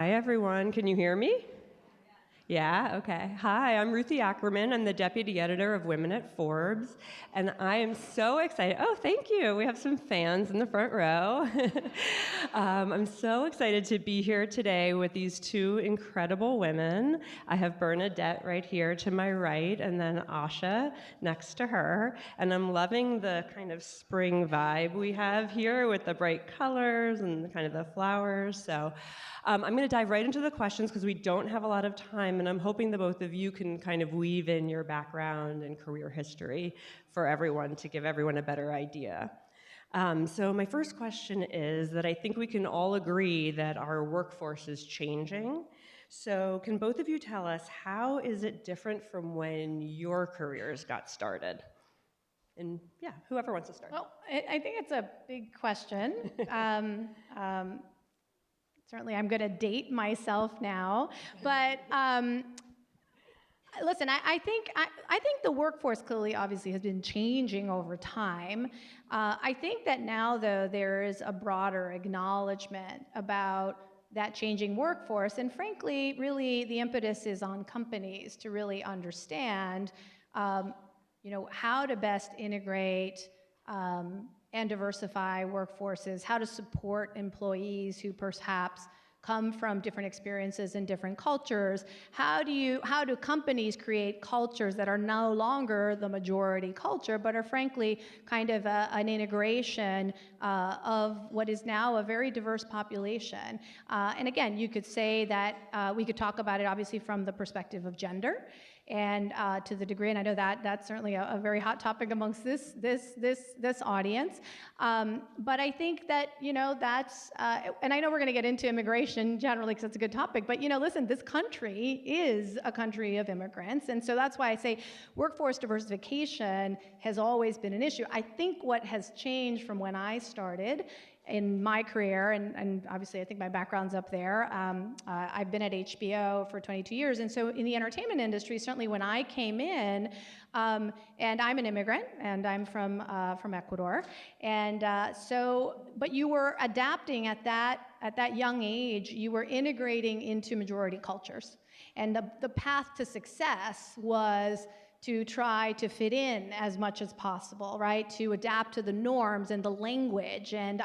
Hi, everyone. Can you hear me? Yeah, okay. Hi, I'm Ruthie Ackerman. I'm the deputy editor of Women at Forbes, and I am so excited. Oh, thank you. We have some fans in the front row. I'm so excited to be here today with these two incredible women. I have Bernadette right here to my right, and then Asha next to her. And I'm loving the kind of spring vibe we have here with the bright colors and the kind of the flowers. So I'm going to dive right into the questions because we don't have a lot of time, and I'm hoping the both of you can kind of weave in your background and career history for everyone to give everyone a better idea. So my first question is that I think we can all agree that our workforce is changing. So can both of you tell us, how is it different from when your careers got started? And yeah, whoever wants to start. Well, I think it's a big question. Certainly, I'm going to date myself now, but listen, I think the workforce clearly, obviously, has been changing over time. I think that now, though, there is a broader acknowledgement about that changing workforce, and frankly, really, the impetus is on companies to really understand, how to best integrate and diversify workforces, how to support employees who perhaps come from different experiences and different cultures. How do companies create cultures that are no longer the majority culture, but are frankly kind of an integration of what is now a very diverse population? And again, you could say that we could talk about it obviously from the perspective of gender, and to the degree, and I know that that's certainly a very hot topic amongst this audience. But I think that, that's, and I know we're going to get into immigration generally because it's a good topic, but, listen, this country is a country of immigrants. And so that's why I say workforce diversification has always been an issue. I think what has changed from when I started in my career, and obviously I think my background's up there. I've been at HBO for 22 years, and so in the entertainment industry, certainly when I came in, and I'm an immigrant, and I'm from Ecuador, and but you were adapting at that young age. You were integrating into majority cultures, and the path to success was to try to fit in as much as possible, right? To adapt to the norms and the language. And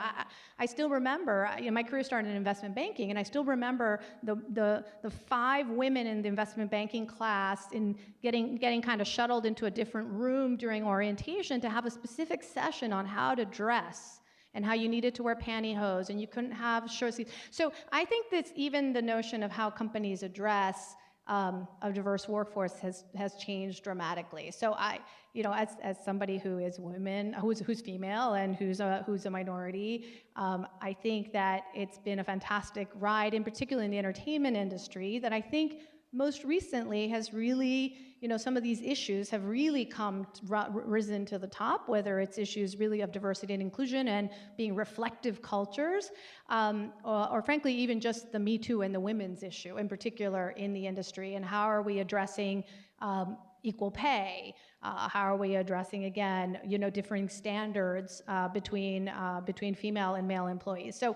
I still remember, my career started in investment banking, and I still remember the 5 women in the investment banking class in getting kind of shuttled into a different room during orientation to have a specific session on how to dress and how you needed to wear pantyhose and you couldn't have short sleeves. So I think that even the notion of how companies address a diverse workforce has changed dramatically. So I, as somebody who is who's female and who's a minority, I think that it's been a fantastic ride, in particular in the entertainment industry, that I think most recently has really, some of these issues have really risen to the top, whether it's issues really of diversity and inclusion and being reflective cultures, or frankly, even just the Me Too and the women's issue in particular in the industry, and how are we addressing equal pay? How are we addressing, again, differing standards between female and male employees? So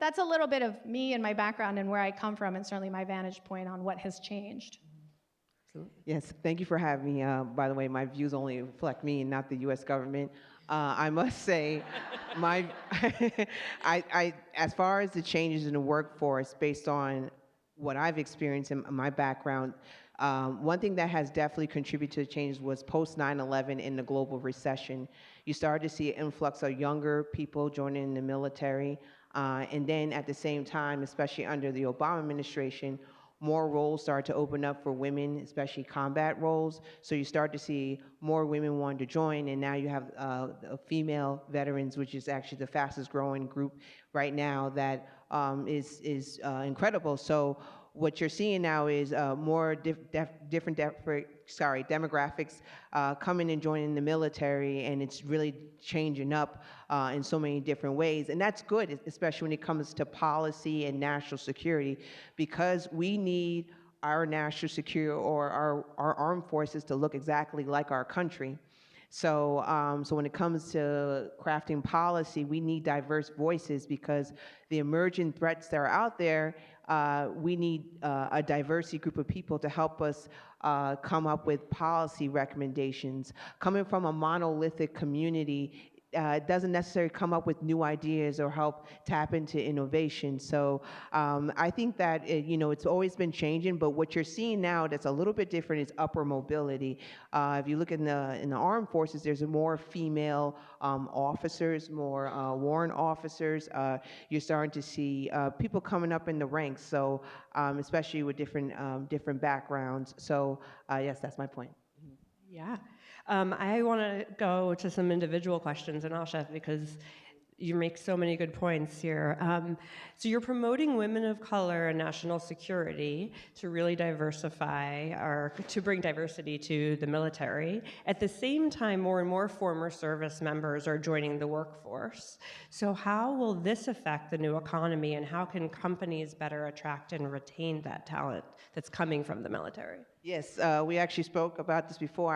that's a little bit of me and my background and where I come from, and certainly my vantage point on what has changed. Yes, thank you for having me. By the way, my views only reflect me and not the U.S. government. I must say, as far as the changes in the workforce, based on what I've experienced in my background, one thing that has definitely contributed to the changes was post 9/11 in the global recession. You started to see an influx of younger people joining the military, and then at the same time, especially under the Obama administration, more roles started to open up for women, especially combat roles. So you start to see more women wanting to join, and now you have female veterans, which is actually the fastest growing group right now. That is incredible. So what you're seeing now is more different demographics coming and joining the military, and it's really changing up in so many different ways. And that's good, especially when it comes to policy and national security, because we need our national security or our armed forces to look exactly like our country. So, so when it comes to crafting policy, we need diverse voices, because the emerging threats that are out there we need a diversity group of people to help us come up with policy recommendations. Coming from a monolithic community, doesn't necessarily come up with new ideas or help tap into innovation. So I think that it's always been changing, but what you're seeing now that's a little bit different is upper mobility. If you look in the armed forces, there's more female officers, more warrant officers. You're starting to see people coming up in the ranks. So especially with different backgrounds. So yes, that's my point. Yeah. I want to go to some individual questions, and Asha, because you make so many good points here. So you're promoting women of color and national security to really diversify, or to bring diversity to the military. At the same time, more and more former service members are joining the workforce. So how will this affect the new economy, and how can companies better attract and retain that talent that's coming from the military? Yes, we actually spoke about this before.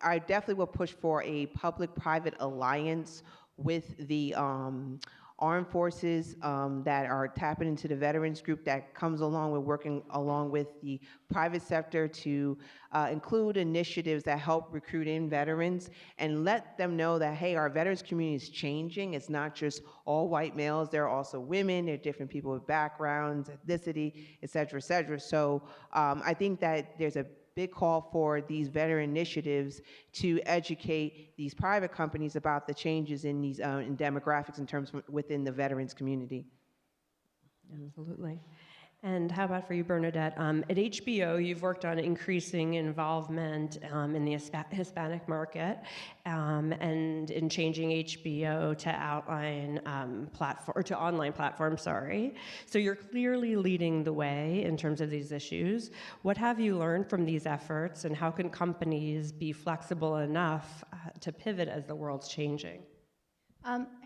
I definitely will push for a public-private alliance with the armed forces that are tapping into the veterans group that comes along with working along with the private sector to include initiatives that help recruit in veterans and let them know that, hey, our veterans community is changing. It's not just all white males. There are also women. There are different people with backgrounds, ethnicity, et cetera, et cetera. So I think that there's a big call for these veteran initiatives to educate these private companies about the changes in these in demographics in terms of within the veterans community. Absolutely. And how about for you, Bernadette? At HBO, you've worked on increasing involvement in the Hispanic market and in changing HBO to online platform. Sorry. So you're clearly leading the way in terms of these issues. What have you learned from these efforts, and how can companies be flexible enough to pivot as the world's changing?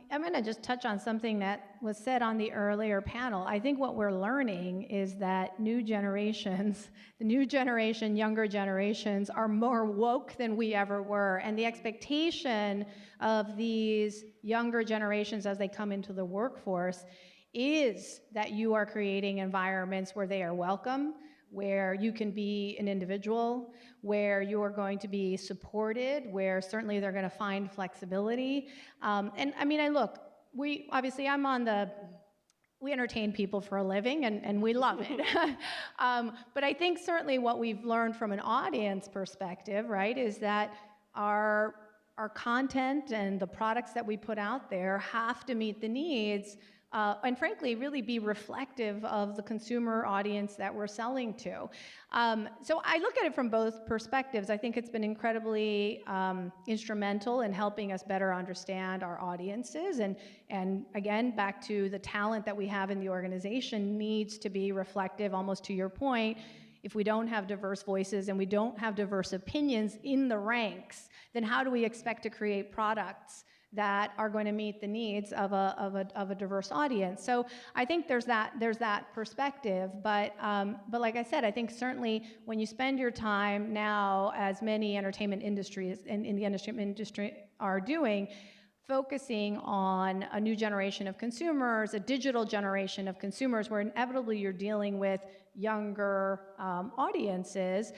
I'm going to just touch on something that was said on the earlier panel. I think what we're learning is that new generations, the new generation, younger generations, are more woke than we ever were. And the expectation of these younger generations as they come into the workforce is that you are creating environments where they are welcome, where you can be an individual, where you are going to be supported, where certainly they're going to find flexibility. And I mean, we entertain people for a living, and we love it. But I think certainly what we've learned from an audience perspective, right, is that our content and the products that we put out there have to meet the needs and frankly, really be reflective of the consumer audience that we're selling to. So I look at it from both perspectives. I think it's been incredibly instrumental in helping us better understand our audiences. And again, back to the talent that we have in the organization needs to be reflective, almost to your point. If we don't have diverse voices and we don't have diverse opinions in the ranks, then how do we expect to create products that are going to meet the needs of a diverse audience? So I think there's that perspective, but like I said, I think certainly when you spend your time now, as many entertainment industries in the entertainment industry are doing, focusing on a new generation of consumers, a digital generation of consumers, where inevitably you're dealing with younger audiences,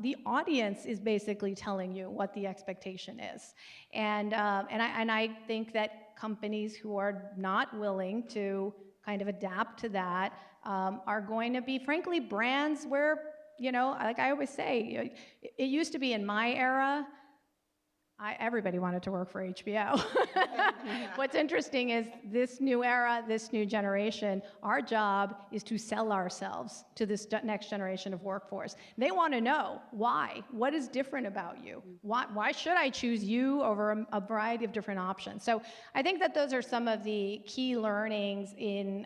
the audience is basically telling you what the expectation is. And I think that companies who are not willing to kind of adapt to that are going to be, frankly, brands where, like I always say, it used to be in my era, everybody wanted to work for HBO. What's interesting is this new era, this new generation, our job is to sell ourselves to this next generation of workforce. They want to know why. What is different about you? Why should I choose you over a variety of different options? So I think that those are some of the key learnings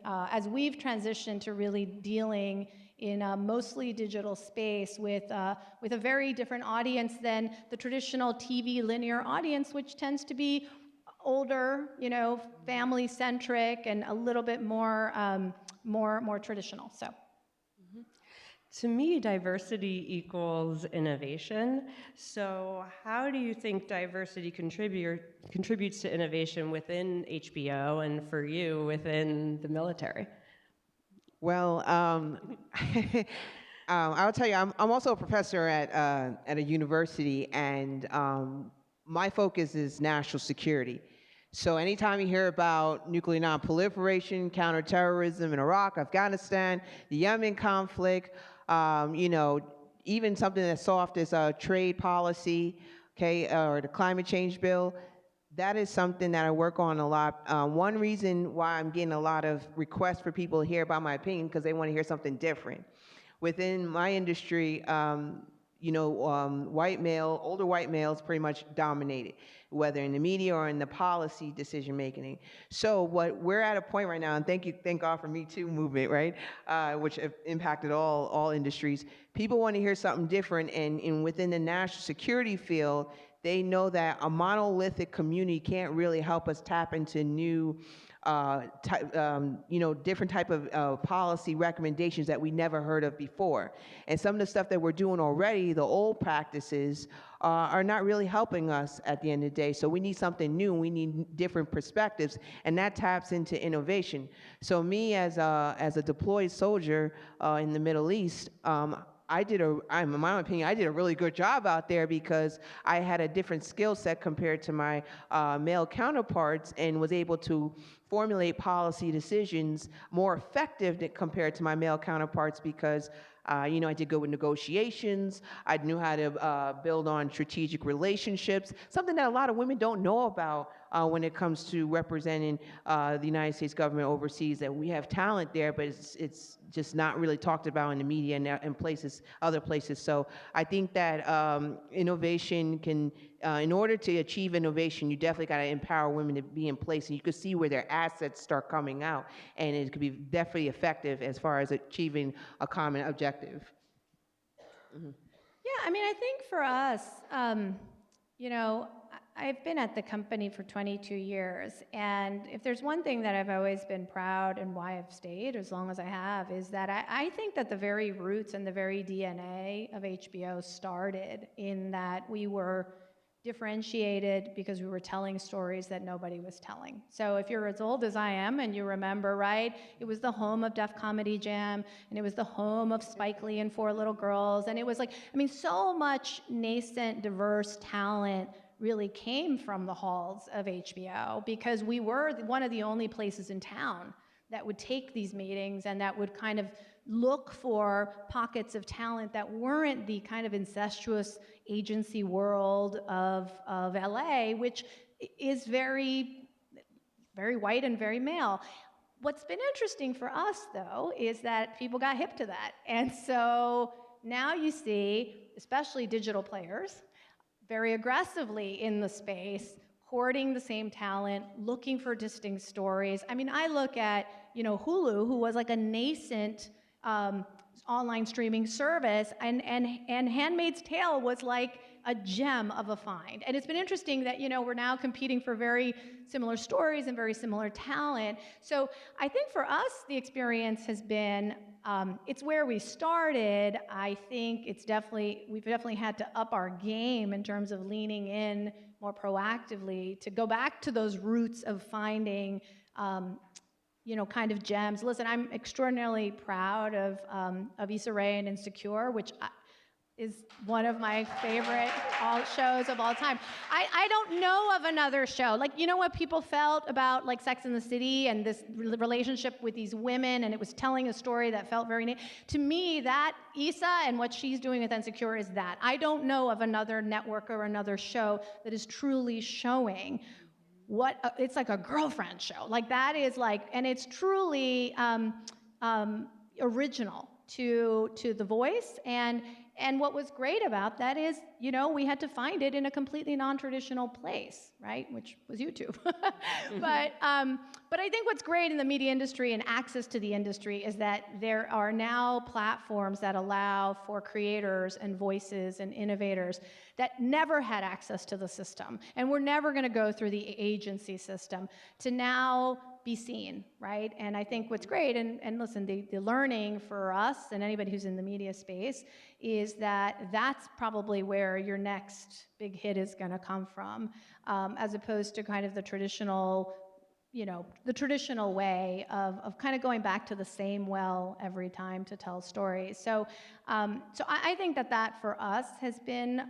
as we've transitioned to really dealing in a mostly digital space with a very different audience than the traditional TV linear audience, which tends to be older, family-centric, and a little bit more traditional. So. To me, diversity equals innovation. So how do you think diversity contributes to innovation within HBO and for you within the military? Well, I'll tell you, I'm also a professor at a university, and my focus is national security. So anytime you hear about nuclear nonproliferation, counterterrorism in Iraq, Afghanistan, the Yemen conflict, you know, even something as soft as trade policy, okay, or the climate change bill, that is something that I work on a lot. One reason why I'm getting a lot of requests for people to hear about my opinion, because they want to hear something different. Within my industry, older white males pretty much dominated, whether in the media or in the policy decision making. So what we're at a point right now, and thank God for Me Too movement, right, which have impacted all industries. People want to hear something different, and within the national security field, they know that a monolithic community can't really help us tap into new different type of policy recommendations that we never heard of before. And some of the stuff that we're doing already, the old practices, are not really helping us at the end of the day. So we need something new. We need different perspectives, and that taps into innovation. So me as a deployed soldier in the Middle East, in my opinion, I did a really good job out there because I had a different skill set compared to my male counterparts and was able to formulate policy decisions more effective compared to my male counterparts because I did good with negotiations. I knew how to build on strategic relationships, something that a lot of women don't know about when it comes to representing the United States government overseas. That we have talent there, but it's just not really talked about in the media and other places. So I think that innovation can, in order to achieve innovation, you definitely got to empower women to be in place, and you can see where their assets start coming out, and it could be definitely effective as far as achieving a common objective. Yeah, I mean, I think for us, I've been at the company for 22 years, and if there's one thing that I've always been proud and why I've stayed as long as I have, is that I think that the very roots and the very DNA of HBO started in that we were differentiated because we were telling stories that nobody was telling. So if you're as old as I am and you remember, right, it was the home of Def Comedy Jam, and it was the home of Spike Lee and Four Little Girls, and it was like, I mean, so much nascent, diverse talent really came from the halls of HBO because we were one of the only places in town that would take these meetings and that would kind of look for pockets of talent that weren't the kind of incestuous agency world of LA, which is very, very white and very male. What's been interesting for us, though, is that people got hip to that. And so now you see, especially digital players, very aggressively in the space, courting the same talent, looking for distinct stories. I mean, I look at, Hulu, who was like a nascent online streaming service, and Handmaid's Tale was like a gem of a find. And it's been interesting that, we're now competing for very similar stories and very similar talent. So I think for us, the experience has been, it's where we started. I think we've definitely had to up our game in terms of leaning in more proactively to go back to those roots of finding, kind of gems. Listen, I'm extraordinarily proud of Issa Rae and Insecure, which is one of my favorite shows of all time. I don't know of another show. Like, what people felt about like Sex and the City and this relationship with these women, and it was telling a story that felt very, to me, that Issa and what she's doing with Insecure is that. I don't know of another network or another show that is truly showing it's like a girlfriend show. Like that is like, and it's truly original to the voice. And what was great about that is, we had to find it in a completely non-traditional place, right? Which was YouTube. But I think what's great in the media industry and access to the industry is that there are now platforms that allow for creators and voices and innovators that never had access to the system and were never going to go through the agency system to now be seen, right? And I think what's great, and listen, the learning for us and anybody who's in the media space is that that's probably where your next big hit is going to come from, as opposed to kind of the traditional the traditional way of kind of going back to the same well every time to tell stories. So I think that for us has been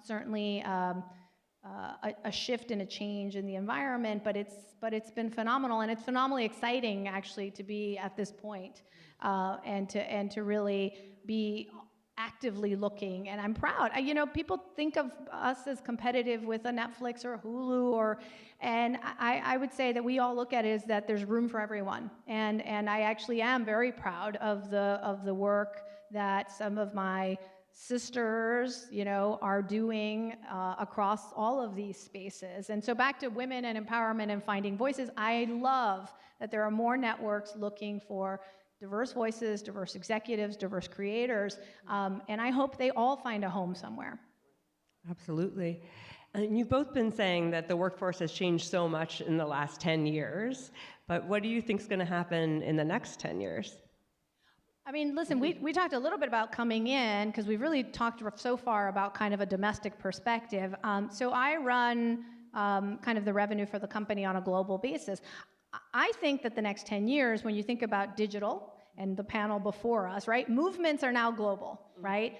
certainly a shift and a change in the environment, but it's been phenomenal, and it's phenomenally exciting actually to be at this point, and to really be actively looking. And I'm proud. People think of us as competitive with a Netflix or a Hulu, and I would say that we all look at it as that there's room for everyone. And I actually am very proud of the work that some of my sisters, are doing across all of these spaces. And so back to women and empowerment and finding voices, I love that there are more networks looking for diverse voices, diverse executives, diverse creators, and I hope they all find a home somewhere. Absolutely. And you've both been saying that the workforce has changed so much in the last 10 years, but what do you think is going to happen in the next 10 years? I mean, listen, we talked a little bit about coming in, because we've really talked so far about kind of a domestic perspective. So I run kind of the revenue for the company on a global basis. I think that the next 10 years, when you think about digital and the panel before us, right, movements are now global, right?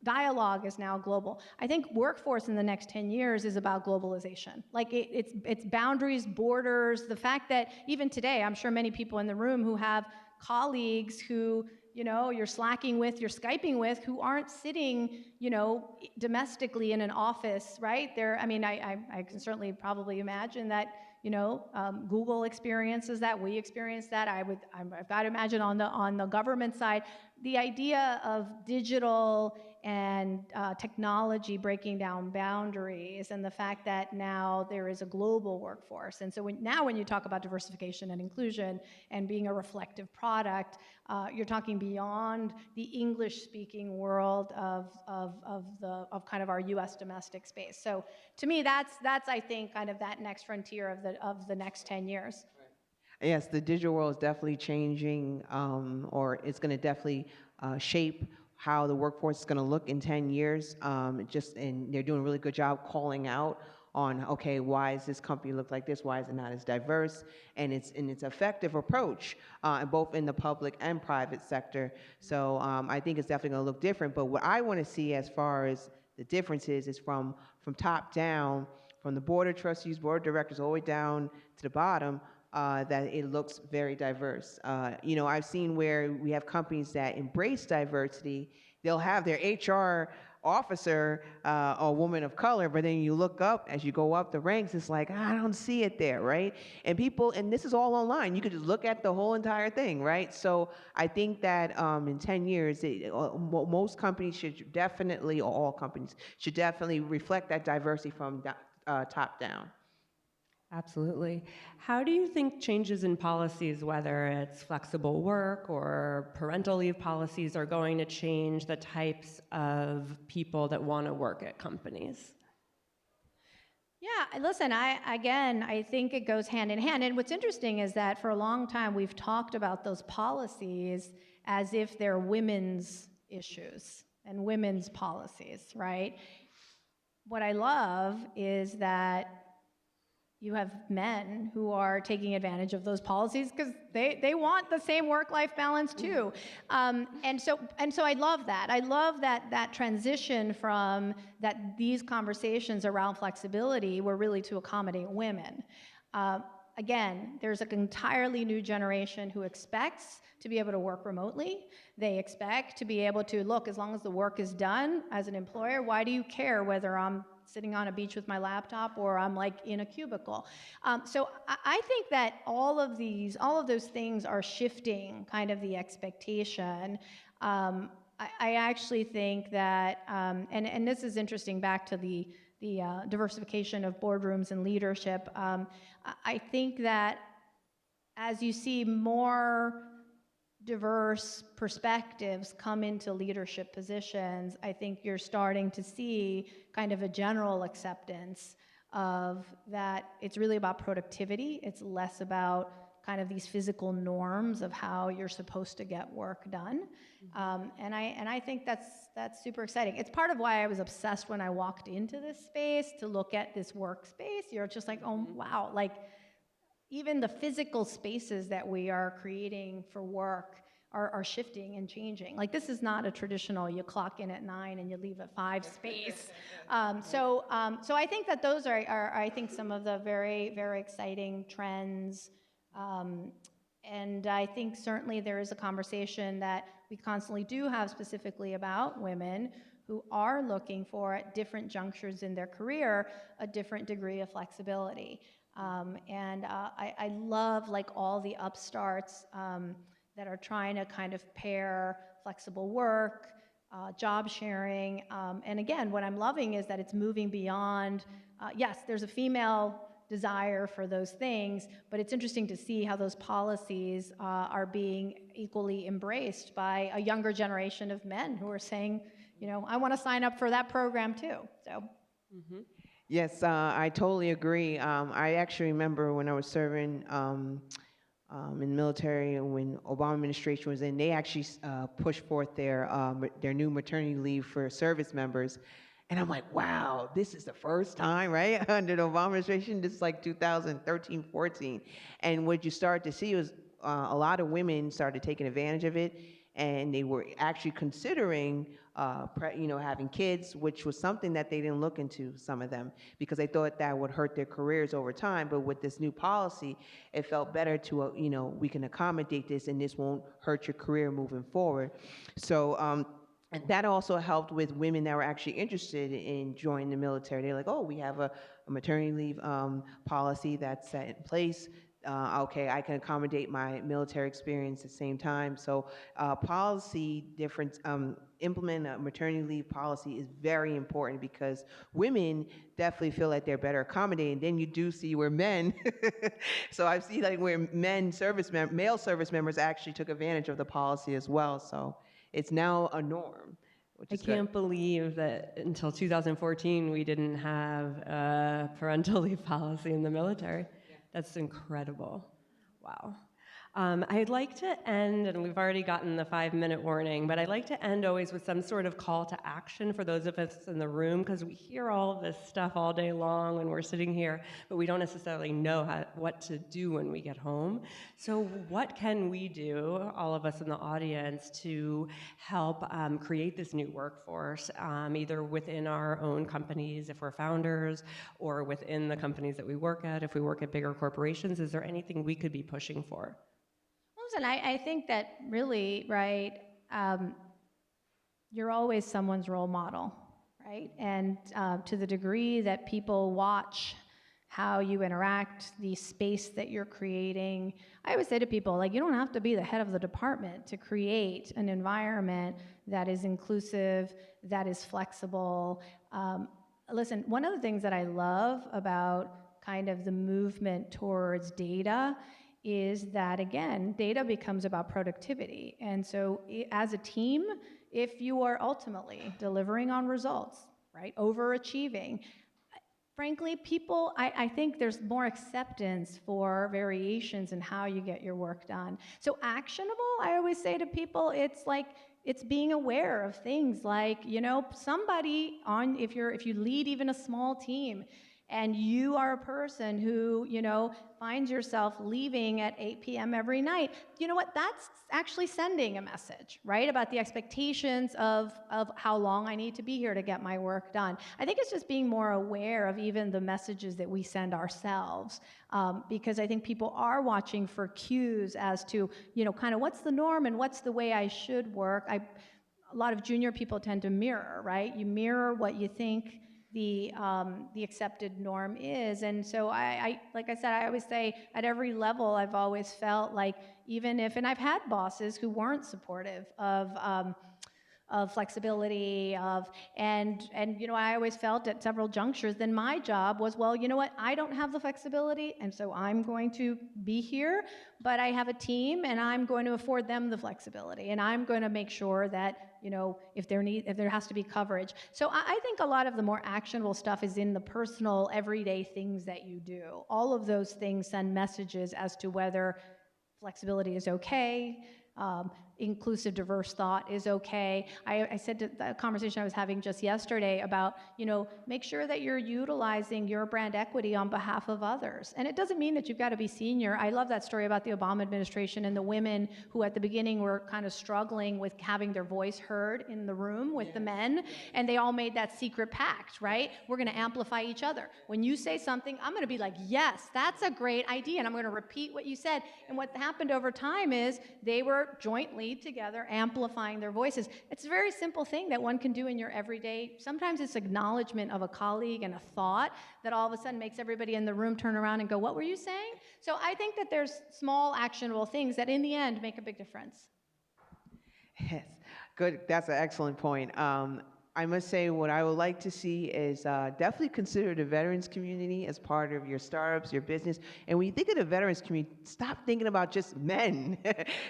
Dialogue is now global. I think workforce in the next 10 years is about globalization. Like it's boundaries, borders, the fact that even today, I'm sure many people in the room who have colleagues who, you're slacking with, you're Skyping with, who aren't sitting, domestically in an office, right? I can certainly probably imagine that, Google experiences that, we experience that. I've got to imagine on the government side, the idea of digital and technology breaking down boundaries, and the fact that now there is a global workforce. And so when you talk about diversification and inclusion and being a reflective product, you're talking beyond the English-speaking world of kind of our U.S. domestic space. So to me, that's I think kind of that next frontier of the next 10 years. Yes, the digital world is definitely changing, or it's going to definitely shape how the workforce is going to look in 10 years. And they're doing a really good job calling out on, okay, why does this company look like this? Why is it not as diverse? And it's effective approach, both in the public and private sector. So I think it's definitely going to look different. But what I want to see as far as the differences is from top down, from the board of trustees, board of directors, all the way down to the bottom, that it looks very diverse. I've seen where we have companies that embrace diversity. They'll have their HR officer a woman of color, but then you look up, as you go up the ranks, it's like, I don't see it there, right? And this is all online. You could just look at the whole entire thing, right? So I think that in 10 years, most companies should definitely, or all companies, should definitely reflect that diversity from top down. Absolutely. How do you think changes in policies, whether it's flexible work or parental leave policies, are going to change the types of people that want to work at companies? Yeah, listen, I think it goes hand in hand. And what's interesting is that for a long time, we've talked about those policies as if they're women's issues and women's policies, right? What I love is that you have men who are taking advantage of those policies because they want the same work-life balance too. And so I love that. I love that transition from that these conversations around flexibility were really to accommodate women. Again, there's an entirely new generation who expects to be able to work remotely. They expect to be able to, look, as long as the work is done as an employer, why do you care whether I'm sitting on a beach with my laptop or I'm like in a cubicle? So I think that all of those things are shifting kind of the expectation. I actually think that, and this is interesting back to the diversification of boardrooms and leadership. I think that as you see more diverse perspectives come into leadership positions, I think you're starting to see kind of a general acceptance of that it's really about productivity. It's less about kind of these physical norms of how you're supposed to get work done. And I think that's super exciting. It's part of why I was obsessed when I walked into this space to look at this workspace. You're just like, oh, wow, like even the physical spaces that we are creating for work are shifting and changing. Like, this is not a traditional you clock in at 9 and you leave at 5 space. So I think that those are I think some of the very, very exciting trends. Um, and I think certainly there is a conversation that we constantly do have specifically about women who are looking for, at different junctures in their career, a different degree of flexibility. I love, like, all the upstarts that are trying to kind of pair flexible work, job sharing. And again, what I'm loving is that it's moving beyond, yes, there's a female desire for those things, but it's interesting to see how those policies are being equally embraced by a younger generation of men who are saying, I want to sign up for that program too. So. Mm-hmm. Yes, I totally agree. I actually remember when I was serving in the military, when Obama administration was in, they actually pushed forth their new maternity leave for service members. And I'm like, wow, this is the first time, right? Under the Obama administration, this is like 2013, 14. And what you start to see was a lot of women started taking advantage of it, and they were actually considering, having kids, which was something that they didn't look into, some of them, because they thought that would hurt their careers over time. But with this new policy, it felt better to, we can accommodate this, and this won't hurt your career moving forward. So, and that also helped with women that were actually interested in joining the military. They're like, oh, we have a maternity leave policy that's set in place. Okay, I can accommodate my military experience at the same time. So policy difference, implement a maternity leave policy is very important, because women definitely feel like they're better accommodated. Then you do see where men, so I've seen like where male service members actually took advantage of the policy as well. So it's now a norm, which I is good. can't believe that until 2014 we didn't have a parental leave policy in the military. Yeah. That's incredible. Wow. I'd like to end, and we've already gotten the 5-minute warning, but I'd like to end always with some sort of call to action for those of us in the room, because we hear all of this stuff all day long when we're sitting here, but we don't necessarily know what to do when we get home. So what can we do, all of us in the audience, to help create this new workforce, either within our own companies if we're founders, or within the companies that we work at if we work at bigger corporations? Is there anything we could be pushing for? Listen, I think that really, right, you're always someone's role model, right? And to the degree that people watch how you interact, the space that you're creating, I always say to people, like, you don't have to be the head of the department to create an environment that is inclusive, that is flexible. Listen, one of the things that I love about kind of the movement towards data is that, again, data becomes about productivity. And so as a team, if you are ultimately delivering on results, right, overachieving, frankly, people, I think there's more acceptance for variations in how you get your work done. So actionable, I always say to people, it's being aware of things like, somebody if you lead even a small team, and you are a person who, finds yourself leaving at 8 p.m. every night, you know what? That's actually sending a message, right? About the expectations of how long I need to be here to get my work done. I think it's just being more aware of even the messages that we send ourselves, because I think people are watching for cues as to, kind of what's the norm and what's the way I should work. A lot of junior people tend to mirror, right? You mirror what you think the accepted norm is. And so I like I said, I always say at every level, I've always felt like, even if, and I've had bosses who weren't supportive of flexibility, and I always felt at several junctures, then my job was, well, you know what, I don't have the flexibility, and so I'm going to be here, but I have a team, and I'm going to afford them the flexibility, and I'm going to make sure that, if there has to be coverage. So I think a lot of the more actionable stuff is in the personal, everyday things that you do. All of those things send messages as to whether flexibility is okay, inclusive, diverse thought is okay. I said to the conversation I was having just yesterday about, make sure that you're utilizing your brand equity on behalf of others. And it doesn't mean that you've got to be senior. I love that story about the Obama administration and the women who at the beginning were kind of struggling with having their voice heard in the room with the men, and they all made that secret pact, right? We're going to amplify each other. When you say something, I'm going to be like, yes, that's a great idea, and I'm going to repeat what you said. And what happened over time is they were jointly together amplifying their voices. It's a very simple thing that one can do in your everyday. Sometimes it's acknowledgement of a colleague and a thought that all of a sudden makes everybody in the room turn around and go, what were you saying? So I think that there's small actionable things that in the end make a big difference. Yes, good. That's an excellent point. I must say what I would like to see is definitely consider the veterans community as part of your startups, your business. And when you think of the veterans community, stop thinking about just men.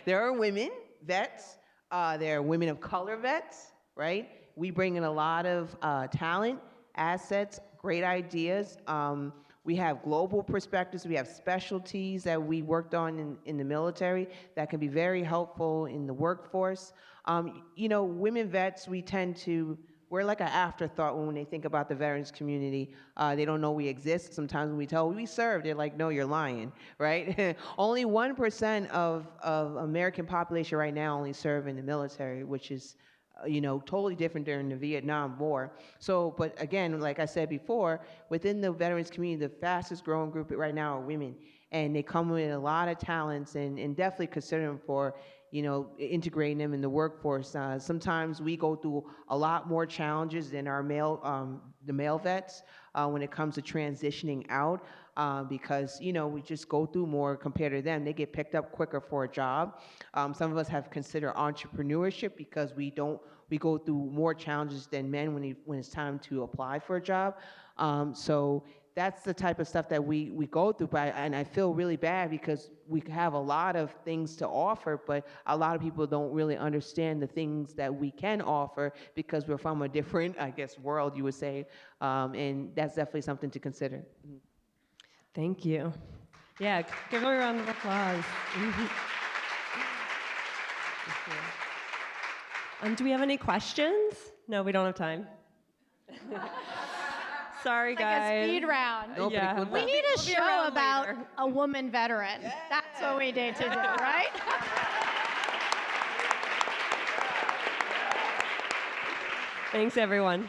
There are women vets. There are women of color vets, right? We bring in a lot of talent, assets, great ideas. We have global perspectives. We have specialties that we worked on in the military that can be very helpful in the workforce. Women vets, we're like an afterthought when they think about the veterans community. They don't know we exist. Sometimes when we tell we serve, they're like, no, you're lying, right? Only 1% of American population right now only serve in the military, which is totally different during the Vietnam War. So, but again, like I said before, within the veterans community, the fastest growing group right now are women. And they come with a lot of talents and definitely consider them for integrating them in the workforce. Sometimes we go through a lot more challenges than our the male vets when it comes to transitioning out because, we just go through more compared to them. They get picked up quicker for a job. Some of us have considered entrepreneurship because we go through more challenges than men when it's time to apply for a job. So that's the type of stuff that we go through. And I feel really bad because we have a lot of things to offer, but a lot of people don't really understand the things that we can offer because we're from a different, I guess, world, you would say. And that's definitely something to consider. Thank you. Yeah, give her a round of applause. Do we have any questions? No, we don't have time. Sorry, Like guys. a speed round. No, Yeah. but We need a We'll be show around about later. a woman veteran. That's what we need to do, right? Thanks, everyone.